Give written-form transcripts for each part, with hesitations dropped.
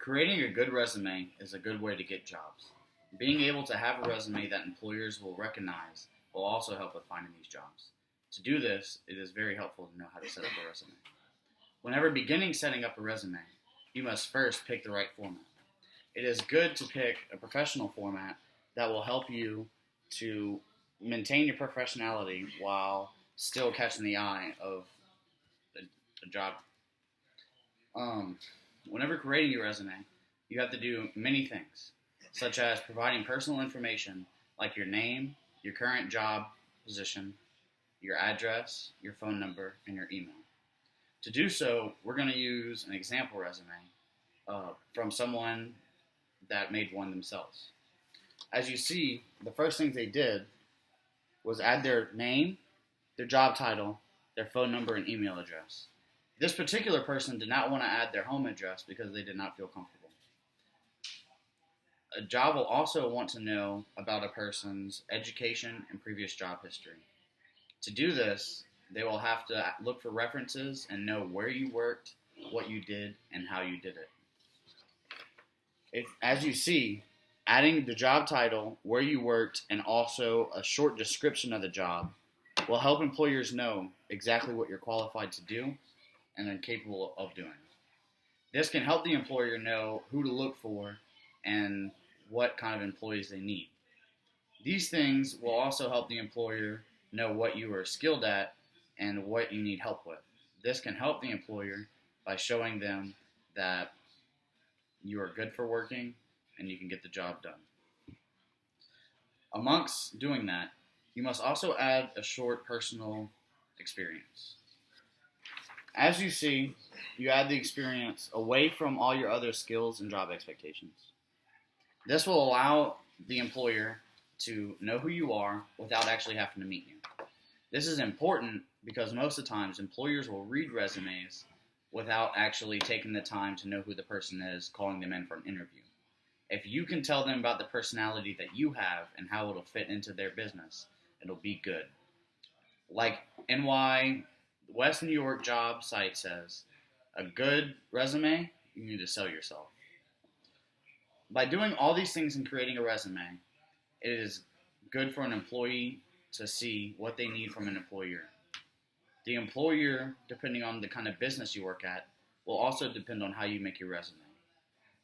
Creating a good resume is a good way to get jobs. Being able to have a resume that employers will recognize will also help with finding these jobs. To do this, it is very helpful to know how to set up a resume. Whenever beginning setting up a resume, you must first pick the right format. It is good to pick a professional format that will help you to maintain your professionality while still catching the eye of the job. Whenever creating your resume, you have to do many things, such as providing personal information like your name, your current job position, your address, your phone number, and your email. To do so, we're going to use an example resume from someone that made one themselves. As you see, the first things they did was add their name, their job title, their phone number, and email address. This particular person did not want to add their home address because they did not feel comfortable. A job will also want to know about a person's education and previous job history. To do this, they will have to look for references and know where you worked, what you did, and how you did it. As you see, adding the job title, where you worked, and also a short description of the job will help employers know exactly what you're qualified to do and are capable of doing. This can help the employer know who to look for and what kind of employees they need. These things will also help the employer know what you are skilled at and what you need help with. This can help the employer by showing them that you are good for working and you can get the job done. Amongst doing that, you must also add a short personal experience. As you see, you add the experience away from all your other skills and job expectations. This will allow the employer to know who you are without actually having to meet you. This is important because most of the times employers will read resumes without actually taking the time to know who the person is calling them in for an interview. If you can tell them about the personality that you have and how it'll fit into their business, it'll be good. Like NY West New York job site says, a good resume, you need to sell yourself. By doing all these things and creating a resume, it is good for an employee to see what they need from an employer. The employer, depending on the kind of business you work at, will also depend on how you make your resume.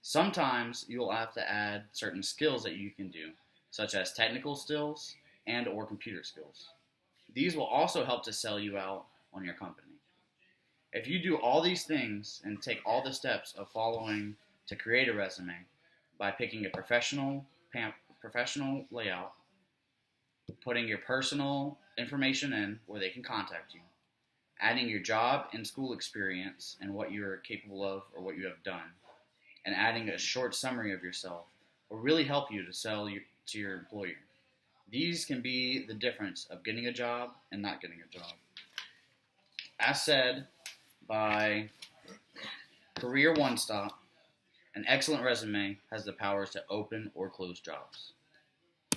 Sometimes you'll have to add certain skills that you can do, such as technical skills and or computer skills. These will also help to sell you out on your company. If you do all these things and take all the steps of following to create a resume by picking a professional layout, putting your personal information in where they can contact you, adding your job and school experience and what you're capable of or what you have done, and adding a short summary of yourself will really help you to sell to your employer. These can be the difference of getting a job and not getting a job. As said by Career One Stop, an excellent resume has the powers to open or close jobs.